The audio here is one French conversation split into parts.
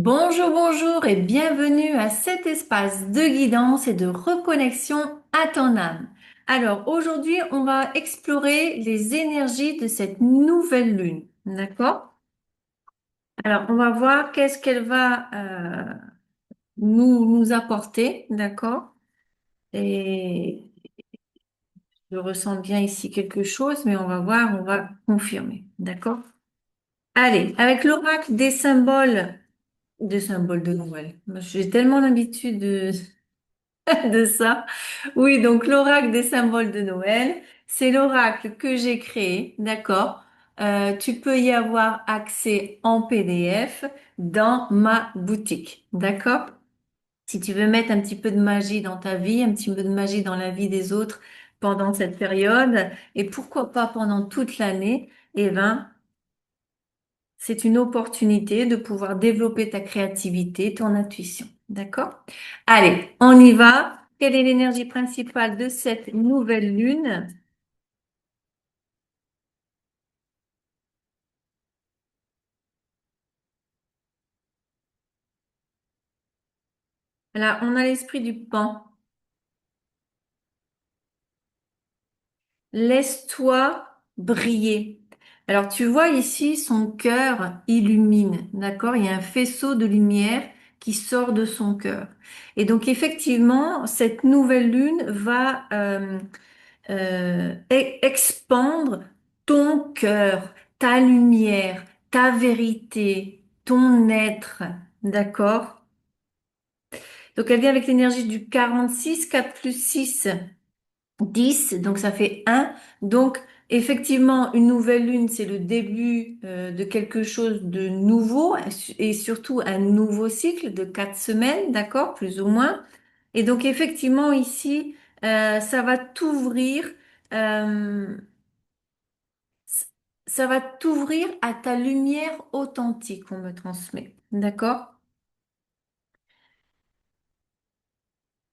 Bonjour, bonjour et bienvenue à cet espace de guidance et de reconnexion à ton âme. Alors aujourd'hui, on va explorer les énergies de cette nouvelle lune. D'accord? Alors on va voir qu'est-ce qu'elle va nous apporter. D'accord? Et je ressens bien ici quelque chose, mais on va voir, on va confirmer. D'accord? Allez, avec l'oracle des symboles de Noël. Moi, j'ai tellement l'habitude de ça. Oui, donc l'oracle des symboles de Noël, c'est l'oracle que j'ai créé, d'accord? Tu peux y avoir accès en PDF dans ma boutique, d'accord? Si tu veux mettre un petit peu de magie dans ta vie, un petit peu de magie dans la vie des autres pendant cette période, et pourquoi pas pendant toute l'année, eh ben, c'est une opportunité de pouvoir développer ta créativité, ton intuition. D'accord? Allez, on y va. Quelle est l'énergie principale de cette nouvelle lune? Là, on a l'esprit du pan. Laisse-toi briller. Alors, tu vois ici, son cœur illumine. D'accord? Il y a un faisceau de lumière qui sort de son cœur. Et donc, effectivement, cette nouvelle lune va expandre ton cœur, ta lumière, ta vérité, ton être. D'accord? Donc elle vient avec l'énergie du 46, 4 plus 6, 10, donc ça fait 1. Donc effectivement, une nouvelle lune, c'est le début de quelque chose de nouveau et surtout un nouveau cycle de 4 semaines, d'accord? Plus ou moins. Et donc effectivement, ici, ça va t'ouvrir. euh, Ça va t'ouvrir à ta lumière authentique qu'on me transmet. D'accord?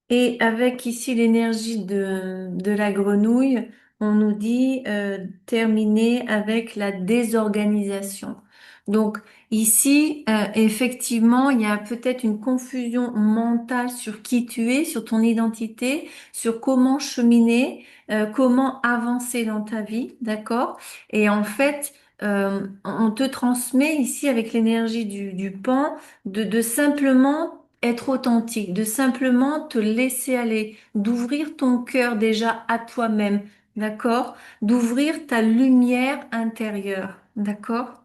Et avec ici l'énergie de la grenouille, on nous dit terminer avec la désorganisation. Donc ici, effectivement, il y a peut-être une confusion mentale sur qui tu es, sur ton identité, sur comment cheminer, comment avancer dans ta vie, d'accord? Et en fait, on te transmet ici avec l'énergie du pan de simplement être authentique, de simplement te laisser aller, d'ouvrir ton cœur déjà à toi-même, d'accord? D'ouvrir ta lumière intérieure, d'accord?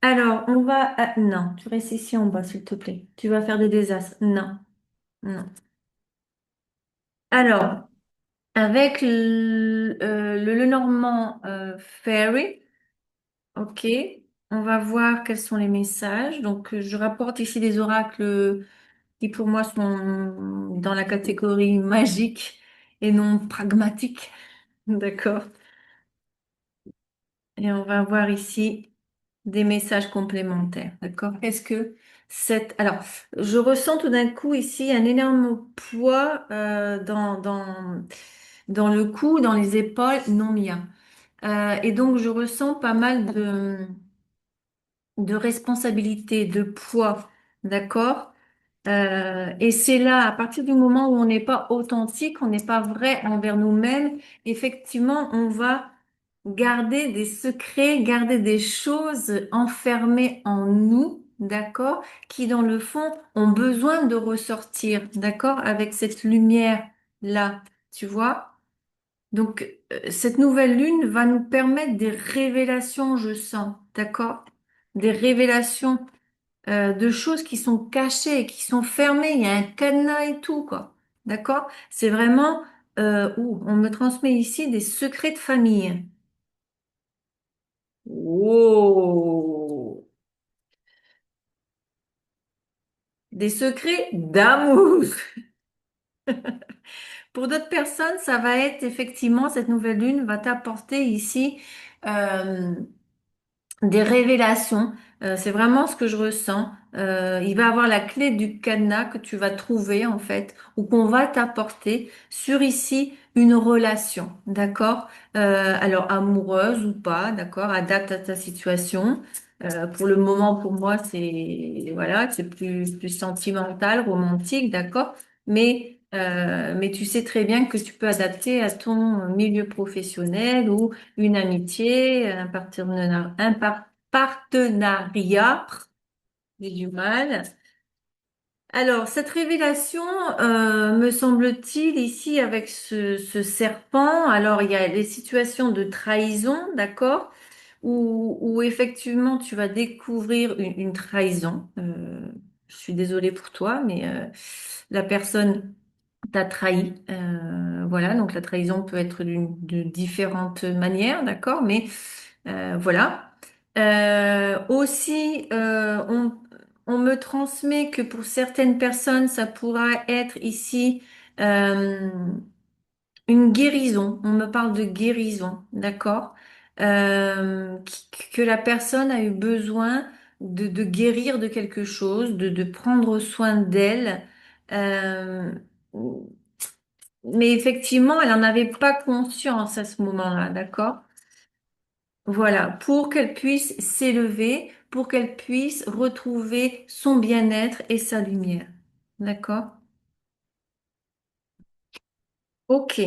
Alors, on va... non, tu restes ici en bas, s'il te plaît. Tu vas faire des désastres. Non, non. Alors, avec le Lenormand Fairy, ok, on va voir quels sont les messages. Donc, je rapporte ici des oracles qui pour moi sont dans la catégorie magique et non pragmatique. D'accord. Et on va voir ici des messages complémentaires. D'accord. Est-ce que cette... Alors, je ressens tout d'un coup ici un énorme poids dans le cou, dans les épaules non mien. Et donc, je ressens pas mal de responsabilité, de poids. D'accord. Et c'est là, à partir du moment où on n'est pas authentique, on n'est pas vrai envers nous-mêmes, effectivement, on va garder des secrets, garder des choses enfermées en nous, d'accord, qui dans le fond ont besoin de ressortir, d'accord, avec cette lumière-là, tu vois? Donc, cette nouvelle lune va nous permettre des révélations, je sens, d'accord? Des révélations de choses qui sont cachées, qui sont fermées. Il y a un cadenas et tout, quoi. D'accord? C'est vraiment où on me transmet ici des secrets de famille. Wow! Des secrets d'amour. Pour d'autres personnes, ça va être effectivement, cette nouvelle lune va t'apporter ici euh, des révélations. C'est vraiment ce que je ressens. Il va avoir la clé du cadenas que tu vas trouver en fait, ou qu'on va t'apporter sur ici une relation, d'accord? Alors amoureuse ou pas, d'accord? Adapte à ta situation. Pour le moment, pour moi, c'est voilà, c'est plus sentimental, romantique, d'accord? Mais tu sais très bien que tu peux adapter à ton milieu professionnel ou une amitié, partenariat, j'ai du mal. Alors, cette révélation, me semble-t-il, ici avec ce serpent, alors il y a des situations de trahison, d'accord, où effectivement tu vas découvrir une trahison. Je suis désolée pour toi, mais la personne t'a trahi. Voilà, donc la trahison peut être de différentes manières, d'accord, mais voilà. Aussi, on me transmet que pour certaines personnes, ça pourra être ici euh, une guérison. On me parle de guérison, d'accord? Que la personne a eu besoin de guérir de quelque chose, de prendre soin d'elle. Euh, mais effectivement, elle n'en avait pas conscience à ce moment-là, d'accord? Voilà, pour qu'elle puisse s'élever, pour qu'elle puisse retrouver son bien-être et sa lumière. D'accord? Ok.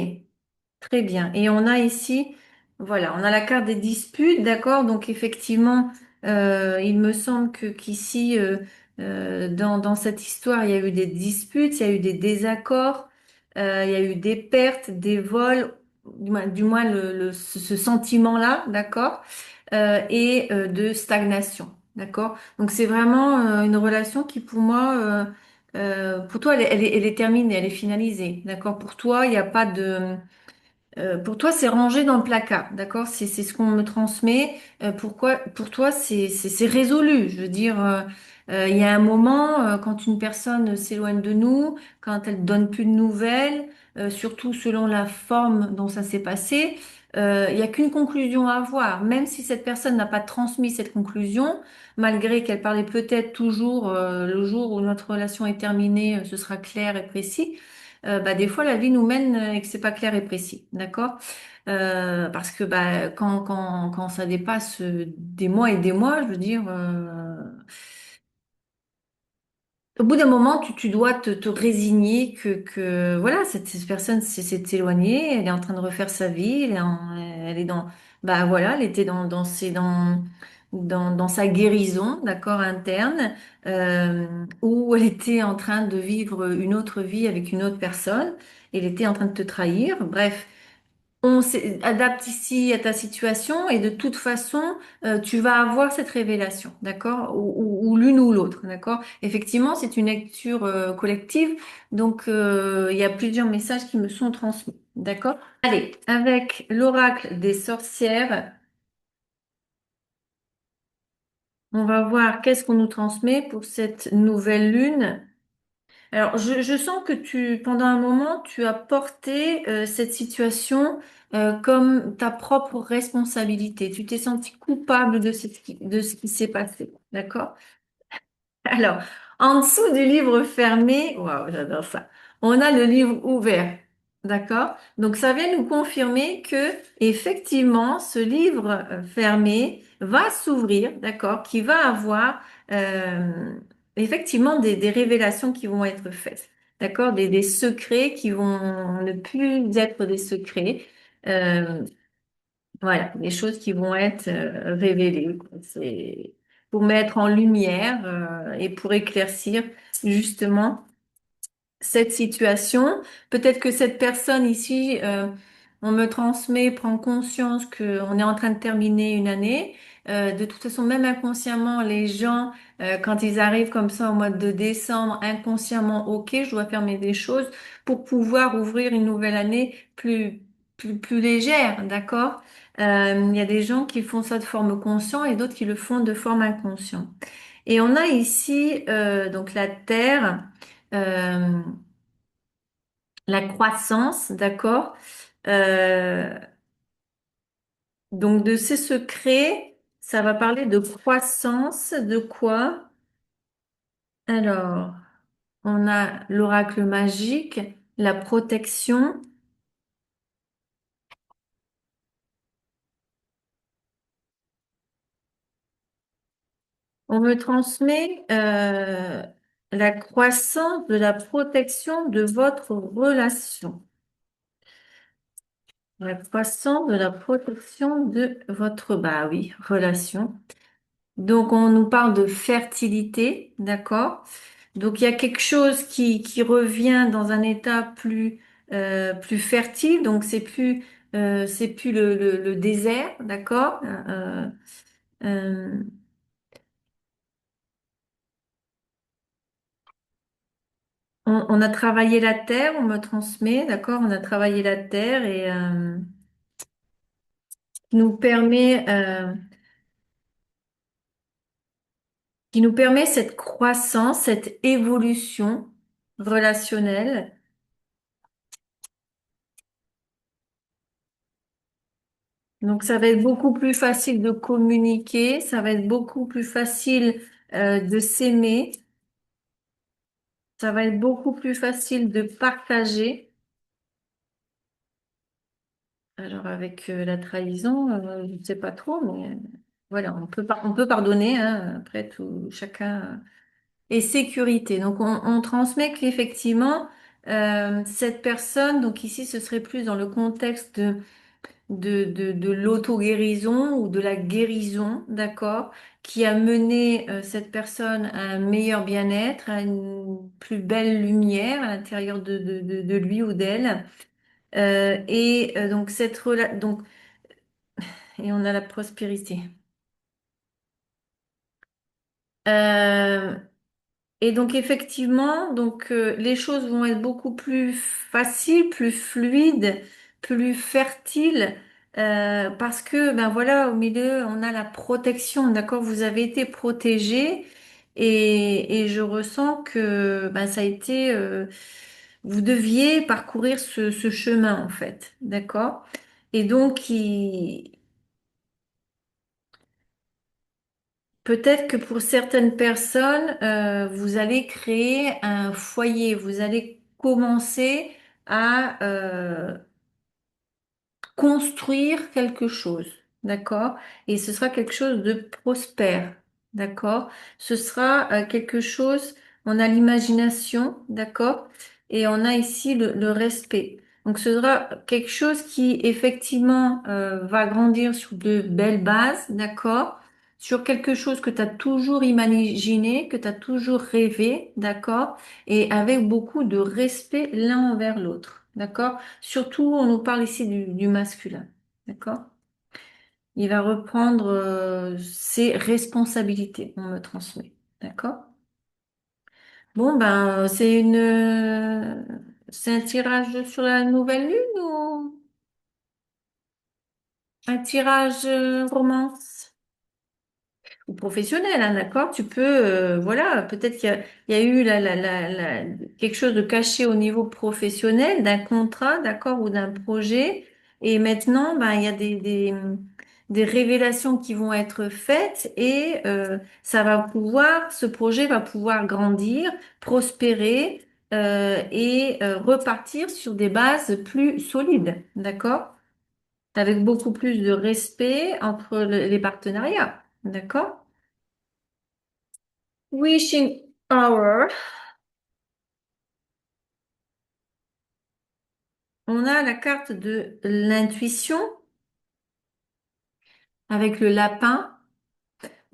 Très bien. Et on a ici, voilà, on a la carte des disputes, d'accord? Donc effectivement, il me semble que qu'ici, dans cette histoire, il y a eu des disputes, il y a eu des désaccords, il y a eu des pertes, des vols, du moins ce sentiment-là, d'accord? Et de stagnation, d'accord? Donc c'est vraiment une relation qui, pour moi, pour toi, elle est terminée, elle est finalisée, d'accord? Pour toi, il n'y a pas de pour toi, c'est rangé dans le placard, d'accord? C'est ce qu'on me transmet. Pourquoi, pour toi, c'est résolu. Je veux dire, il y a un moment, quand une personne s'éloigne de nous, quand elle donne plus de nouvelles, surtout selon la forme dont ça s'est passé, il n'y a qu'une conclusion à avoir. Même si cette personne n'a pas transmis cette conclusion, malgré qu'elle parlait peut-être toujours, le jour où notre relation est terminée, ce sera clair et précis. Bah, des fois, la vie nous mène et que c'est pas clair et précis, d'accord? Parce que bah, quand ça dépasse des mois et des mois, je veux dire, au bout d'un moment, tu dois te résigner que voilà, cette personne s'est éloignée, elle est en train de refaire sa vie, elle est dans, bah voilà, elle était dans sa guérison, d'accord, interne, où elle était en train de vivre une autre vie avec une autre personne, elle était en train de te trahir, bref. Adapte ici à ta situation et de toute façon, tu vas avoir cette révélation, d'accord? Ou l'une ou l'autre, d'accord? Effectivement, c'est une lecture collective, donc il y a plusieurs messages qui me sont transmis, d'accord? Allez, avec l'oracle des sorcières, on va voir qu'est-ce qu'on nous transmet pour cette nouvelle lune. Alors, je sens que pendant un moment, tu as porté cette situation comme ta propre responsabilité. Tu t'es senti coupable de ce qui s'est passé. D'accord? Alors, en dessous du livre fermé, waouh, j'adore ça. On a le livre ouvert. D'accord? Donc, ça vient nous confirmer que, effectivement, ce livre fermé va s'ouvrir, d'accord? Qui va avoir, effectivement, des révélations qui vont être faites. D'accord? Des secrets qui vont ne plus être des secrets. Euh, voilà, des choses qui vont être révélées, quoi. C'est pour mettre en lumière et pour éclaircir justement cette situation. Peut-être que cette personne ici, on me transmet, prend conscience qu'on est en train de terminer une année. De toute façon, même inconsciemment, les gens, quand ils arrivent comme ça au mois de décembre, inconsciemment, ok, je dois fermer des choses pour pouvoir ouvrir une nouvelle année plus légère, d'accord? Il y a des gens qui font ça de forme consciente et d'autres qui le font de forme inconsciente. Et on a ici donc la Terre. Euh, la croissance, d'accord? Euh, donc de ces secrets, ça va parler de croissance, de quoi? Alors, on a l'oracle magique, la protection, On me transmet la croissance de la protection de votre relation. La croissance de la protection de votre, bah oui, relation. Donc, on nous parle de fertilité, d'accord? Donc, il y a quelque chose qui revient dans un état plus fertile. Donc, c'est plus le désert, d'accord? Euh, on a travaillé la terre, on me transmet, d'accord? On a travaillé la terre et nous permet, euh, qui nous permet cette croissance, cette évolution relationnelle. Donc, ça va être beaucoup plus facile de communiquer, ça va être beaucoup plus facile de s'aimer, ça va être beaucoup plus facile de partager. Alors, avec la trahison, je ne sais pas trop, mais voilà, on peut pardonner, hein, après tout, chacun. Et sécurité. Donc, on transmet qu'effectivement, cette personne, donc ici, ce serait plus dans le contexte de l'auto-guérison ou de la guérison, d'accord, qui a mené cette personne à un meilleur bien-être, à une plus belle lumière à l'intérieur de lui ou d'elle. Donc et on a la prospérité. Euh, et donc effectivement, les choses vont être beaucoup plus faciles, plus fluides, plus fertiles, parce que ben voilà, au milieu, on a la protection, d'accord? Vous avez été protégé et je ressens que ben, ça a été, vous deviez parcourir ce chemin en fait, d'accord? Et donc, peut-être que pour certaines personnes, vous allez créer un foyer, vous allez commencer à construire quelque chose, d'accord? Et ce sera quelque chose de prospère, d'accord? Ce sera quelque chose, on a l'imagination, d'accord? Et on a ici le respect. Donc ce sera quelque chose qui effectivement va grandir sur de belles bases, d'accord? Sur quelque chose que tu as toujours imaginé, que tu as toujours rêvé, d'accord? Et avec beaucoup de respect l'un envers l'autre, d'accord? Surtout, on nous parle ici du masculin. D'accord? Il va reprendre ses responsabilités, on me transmet. D'accord? Bon, ben, c'est un tirage sur la nouvelle lune ou un tirage romance? Ou professionnel, hein, d'accord? Tu peux, voilà, peut-être il y a eu quelque chose de caché au niveau professionnel, d'un contrat, d'accord, ou d'un projet. Et maintenant, ben, il y a des révélations qui vont être faites et ce projet va pouvoir grandir, prospérer repartir sur des bases plus solides, d'accord? Avec beaucoup plus de respect entre les partenariats, d'accord? Wishing Hour, on a la carte de l'intuition avec le lapin.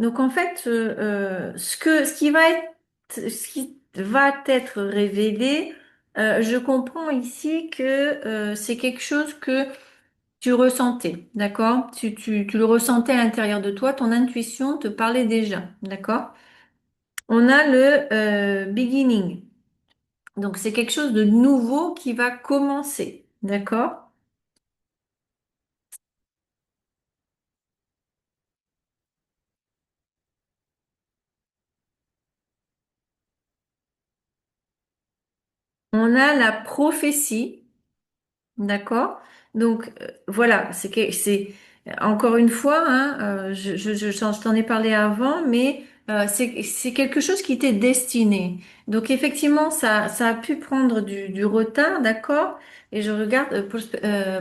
Donc en fait, ce qui va être révélé, je comprends ici que c'est quelque chose que tu ressentais, d'accord? Tu le ressentais à l'intérieur de toi, ton intuition te parlait déjà, d'accord? On a le beginning. Donc c'est quelque chose de nouveau qui va commencer, d'accord? On a la prophétie, d'accord? Donc voilà, encore une fois, hein, je t'en ai parlé avant, mais c'est quelque chose qui t'est destiné. Donc effectivement, ça a pu prendre du retard, d'accord? Et je regarde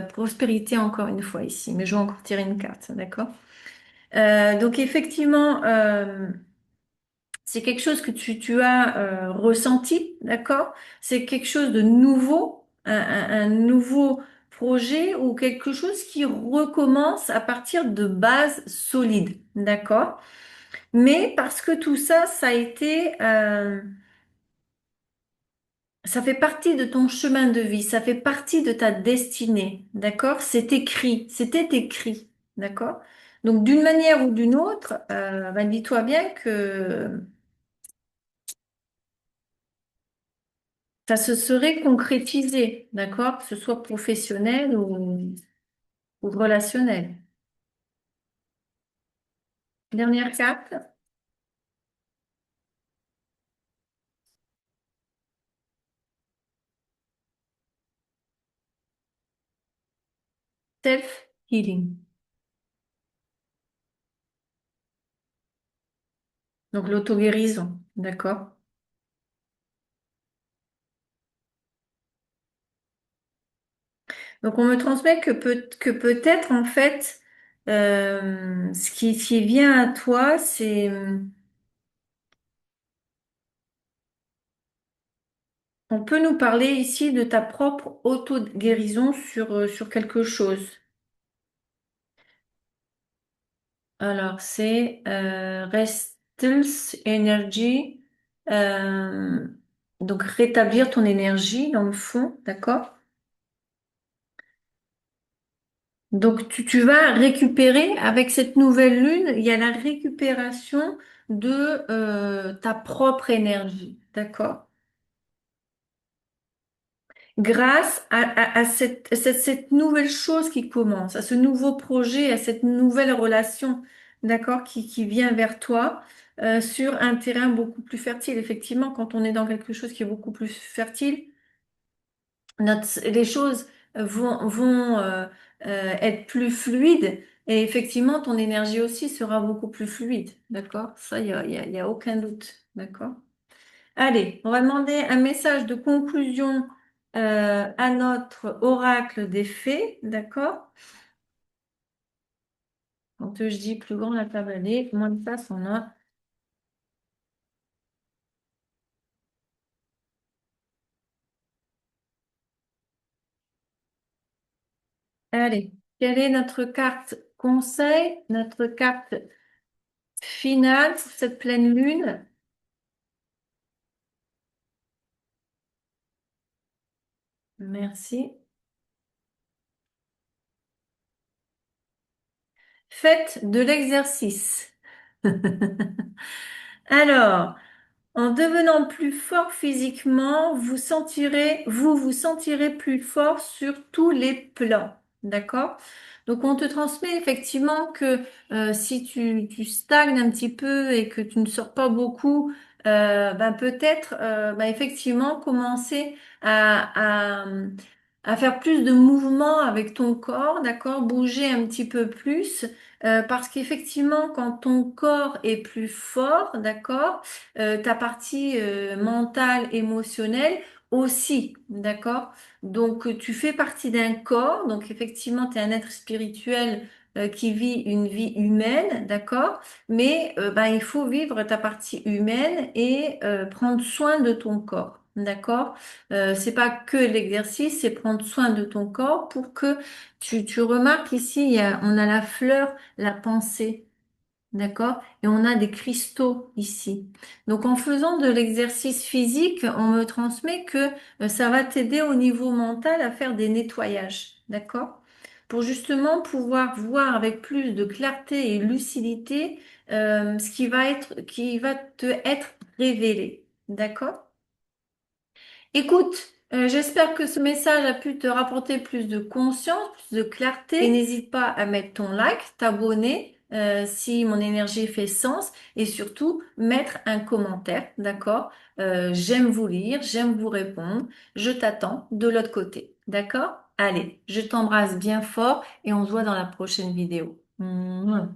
prospérité encore une fois ici, mais je vais encore tirer une carte, d'accord? Donc effectivement. c'est quelque chose que tu as ressenti, d'accord? C'est quelque chose de nouveau, un nouveau projet ou quelque chose qui recommence à partir de bases solides, d'accord? Mais parce que tout ça, ça a été, ça fait partie de ton chemin de vie, ça fait partie de ta destinée, d'accord? C'était écrit, d'accord? Donc d'une manière ou d'une autre, ben, dis-toi bien que ça se serait concrétisé, d'accord? Que ce soit professionnel ou relationnel. Dernière carte, self-healing. Donc l'auto-guérison, d'accord? Donc on me transmet que peut-être en fait, ce qui vient à toi, c'est on peut nous parler ici de ta propre auto-guérison sur quelque chose. Alors, c'est Restles Energy. euh, donc, rétablir ton énergie dans le fond, d'accord? Donc, tu vas récupérer avec cette nouvelle lune, il y a la récupération de ta propre énergie, d'accord? Grâce à cette nouvelle chose qui commence, à ce nouveau projet, à cette nouvelle relation, d'accord, qui vient vers toi sur un terrain beaucoup plus fertile. Effectivement, quand on est dans quelque chose qui est beaucoup plus fertile, les choses vont être plus fluides et effectivement, ton énergie aussi sera beaucoup plus fluide, d'accord? Ça, il y a aucun doute, d'accord? Allez, on va demander un message de conclusion à notre oracle des fées, d'accord? Quand je dis plus grand la cavalier, moins de place on a. Allez, quelle est notre carte conseil, notre carte finale pour cette pleine lune? Merci. Faites de l'exercice. Alors, en devenant plus fort physiquement, vous sentirez plus fort sur tous les plans. D'accord? Donc, on te transmet effectivement que si tu stagnes un petit peu et que tu ne sors pas beaucoup, ben peut-être effectivement commencer à faire plus de mouvements avec ton corps, d'accord? Bouger un petit peu plus, parce qu'effectivement, quand ton corps est plus fort, d'accord? Ta partie mentale, émotionnelle aussi, d'accord? Donc, tu fais partie d'un corps, donc effectivement, tu es un être spirituel qui vit une vie humaine, d'accord? Mais ben, il faut vivre ta partie humaine et prendre soin de ton corps. D'accord? C'est pas que l'exercice, c'est prendre soin de ton corps pour que tu remarques ici, on a la fleur, la pensée. D'accord? Et on a des cristaux ici. Donc en faisant de l'exercice physique, on me transmet que ça va t'aider au niveau mental à faire des nettoyages. D'accord? Pour justement pouvoir voir avec plus de clarté et lucidité ce qui va te être révélé. D'accord? Écoute, j'espère que ce message a pu te rapporter plus de conscience, plus de clarté. Et n'hésite pas à mettre ton like, t'abonner si mon énergie fait sens et surtout mettre un commentaire, d'accord? J'aime vous lire, j'aime vous répondre. Je t'attends de l'autre côté, d'accord? Allez, je t'embrasse bien fort et on se voit dans la prochaine vidéo. Mouah.